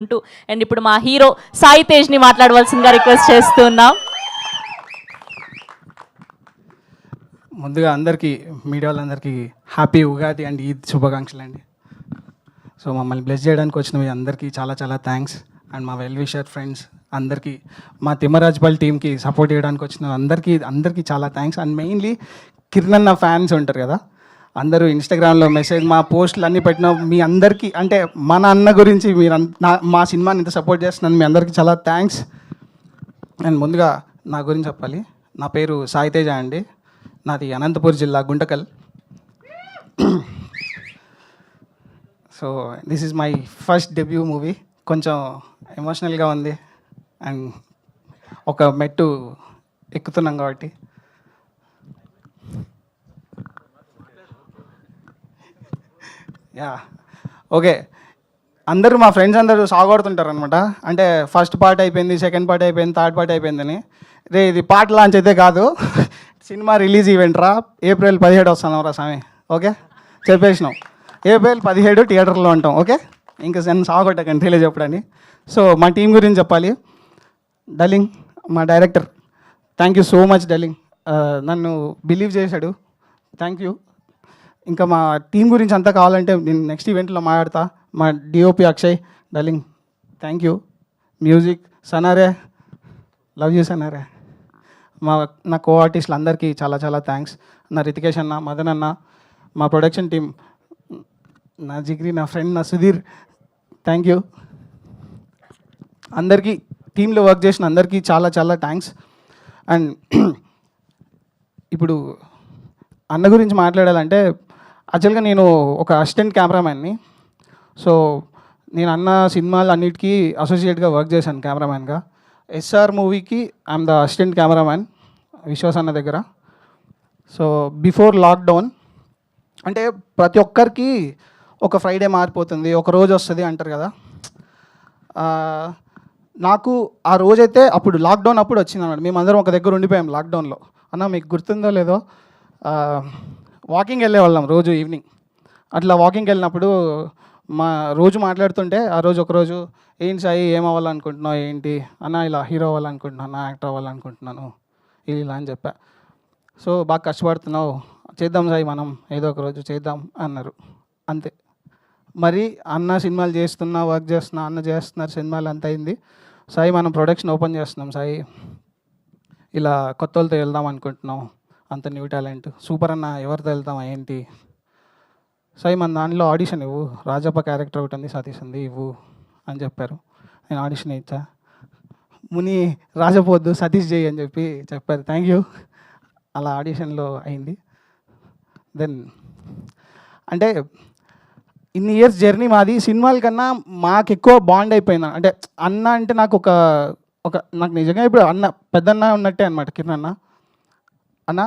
And ఇప్పుడు మా hero Sai తేజ్ని మాట్లాడవలసిందిగా రిక్వెస్ట్ చేస్తున్నాం. ముందుగా అందరికీ మీడియా వాళ్ళందరికీ హ్యాపీ ఉగాది అండ్ ఈద్ శుభాకాంక్షలు అండి. సో మమ్మల్ని బ్లెస్ చేయడానికి వచ్చిన మీ అందరికీ చాలా చాలా థ్యాంక్స్. అండ్ మా వెల్ విషర్ ఫ్రెండ్స్ అందరికీ, మా తిమ్మరాజ్పల్ టీమ్కి సపోర్ట్ చేయడానికి వచ్చిన అందరికీ చాలా థ్యాంక్స్. అండ్ మెయిన్లీ కిరణ్ అన్న ఫ్యాన్స్ ఉంటారు కదా, అందరూ ఇన్స్టాగ్రామ్లో మెసేజ్ మా పోస్టులు అన్నీ పెట్టిన మీ అందరికీ, అంటే మన అన్న గురించి మీరు మా సినిమాని ఇంత సపోర్ట్ చేస్తున్నాను, మీ అందరికీ చాలా థ్యాంక్స్. అండ్ ముందుగా నా గురించి చెప్పాలి. నా పేరు సాయి తేజ అండి. నాది అనంతపూర్ జిల్లా Guntakal. So this is my first debut movie. కొంచెం ఎమోషనల్గా ఉంది అండ్ ఒక మెట్టు ఎక్కుతున్నాం కాబట్టి. యా ఓకే, అందరూ మా ఫ్రెండ్స్ అందరూ సాగొడుతుంటారు అనమాట. అంటే ఫస్ట్ పార్ట్ అయిపోయింది, సెకండ్ పార్ట్ అయిపోయింది, థర్డ్ పార్ట్ అయిపోయిందని. రే ఇది పార్ట్ లాంచ్ అయితే కాదు, సినిమా రిలీజ్ ఈవెంట్ రా, ఏప్రిల్ 17 వస్తున్నాం రా స్వామి. ఓకే చెప్పేసినాం, ఏప్రిల్ 17 థియేటర్లో ఉంటాం. ఓకే, ఇంకా నేను సాగొట్టకండి రిలీజ్ చెప్పడానికి. సో మా టీం గురించి చెప్పాలి. డల్లింగ్ మా director, thank you so much darling, నన్ను బిలీవ్ చేశాడు, థ్యాంక్ యూ. ఇంకా మా టీం గురించి అంతా కావాలంటే నేను నెక్స్ట్ ఈవెంట్లో మాట్లాడతా. మా DOP Akshay, darling thank you. Music Sanare, love you Sanare. నా కో ఆర్టిస్టులు అందరికీ చాలా చాలా థ్యాంక్స్. నా రితికేష్ అన్న, మదన్ అన్న, మా ప్రొడక్షన్ టీం, నా జిగ్రీ, నా ఫ్రెండ్ నా సుధీర్, థ్యాంక్ యూ. అందరికీ, టీంలో వర్క్ చేసిన అందరికీ చాలా చాలా థ్యాంక్స్. అండ్ ఇప్పుడు అన్న గురించి మాట్లాడాలంటే, యాక్చువల్గా నేను ఒక అసిస్టెంట్ కెమెరామ్యాన్ని. సో నేను అన్న సినిమాలు అన్నిటికీ అసోసియేట్గా వర్క్ చేశాను కెమెరామ్యాన్గా. ఎస్ఆర్ మూవీకి I'm the assistant cameraman Vishwas అన్న దగ్గర. సో బిఫోర్ లాక్డౌన్, అంటే ప్రతి ఒక్కరికి ఒక ఫ్రైడే మారిపోతుంది, ఒక రోజు వస్తుంది అంటారు కదా. నాకు ఆ రోజైతే అప్పుడు లాక్డౌన్ అప్పుడు వచ్చింది అన్నమాట. మేమందరం ఒక దగ్గర ఉండిపోయాం లాక్డౌన్లో. అన్న మీకు గుర్తుందో లేదో, వాకింగ్ వెళ్ళేవాళ్ళం రోజు ఈవినింగ్. అట్లా వాకింగ్కి వెళ్ళినప్పుడు మా రోజు మాట్లాడుతుంటే, ఆ రోజు ఒకరోజు ఏంటి సాయి ఏం అవ్వాలనుకుంటున్నావు ఏంటి అన్న, ఇలా హీరో అవ్వాలనుకుంటున్నాను, యాక్టర్ అవ్వాలనుకుంటున్నాను ఇలా అని చెప్పా. సో బాగా కష్టపడుతున్నావు, చేద్దాం సాయి మనం ఏదో ఒక రోజు చేద్దాం అన్నారు, అంతే. మరి అన్న సినిమాలు చేస్తున్నా, వర్క్ చేస్తున్నా, అన్న చేస్తున్నారు సినిమాలు, అంత అయింది. సాయి మనం ప్రొడక్షన్ ఓపెన్ చేస్తున్నాం సాయి, ఇలా కొత్త వాళ్ళతో వెళ్దాం అనుకుంటున్నాం, అంత న్యూ టాలెంట్ సూపర్ అన్న, ఎవరితో వెళ్తాం ఏంటి సాయి, మన దాంట్లో ఆడిషన్ ఇవ్వు, రాజప్ప క్యారెక్టర్ ఒకటి ఉంది, సతీష్ ఉంది, ఇవ్వు అని చెప్పారు. నేను ఆడిషన్ ఇచ్చా. ముని రాజపోద్దు సతీష్ చేయి అని చెప్పారు, థ్యాంక్ యూ. అలా ఆడిషన్లో అయింది. దెన్ అంటే ఇన్ని ఇయర్స్ జర్నీ మాది, సినిమాల కన్నా మాకు ఎక్కువ బాండ్ అయిపోయింది. అంటే అన్న అంటే నాకు నాకు నిజంగా ఇప్పుడు అన్న పెద్దన్న ఉన్నట్టే అనమాట. కిరణ్ అన్న, అన్న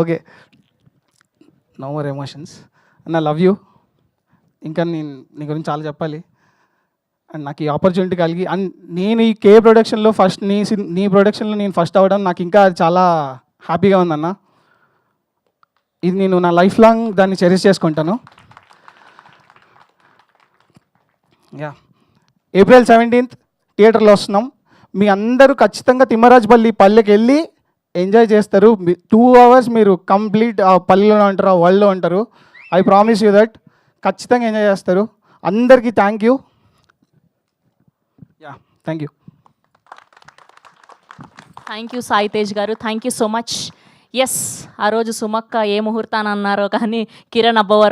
ఓకే, నో మోర్ ఎమోషన్స్ అన్న, లవ్ యూ. ఇంకా నేను నీ గురించి చాలా చెప్పాలి. అండ్ నాకు ఈ ఆపర్చునిటీ కలిగి, అండ్ నేను ఈ కే ప్రొడక్షన్లో ఫస్ట్ నీ ప్రొడక్షన్లో నేను ఫస్ట్ అవ్వడం నాకు ఇంకా చాలా హ్యాపీగా ఉందన్న. ఇది నేను నా లైఫ్ లాంగ్ దాన్ని చెరిష్ చేసుకుంటాను. యా, ఏప్రిల్ 17 థియేటర్లో వస్తున్నాం. మీ అందరూ ఖచ్చితంగా తిమ్మరాజుపల్లి పల్లెకి వెళ్ళి ఎంజాయ్ చేస్తారు. 2 hours మీరు కంప్లీట్ ఆ పల్లెలో ఉంటారు, ఆ వరల్డ్లో ఉంటారు. ఐ ప్రామిస్ యూ దట్ ఖచ్చితంగా ఎంజాయ్ చేస్తారు. అందరికీ thank you. Yeah, thank you. Thank you Sai Tej garu, thank you so much. Yes, ఆ రోజు సుమక్క ఏ ముహూర్తాన్ని అన్నారో కానీ కిరణ్ అబ్బవరం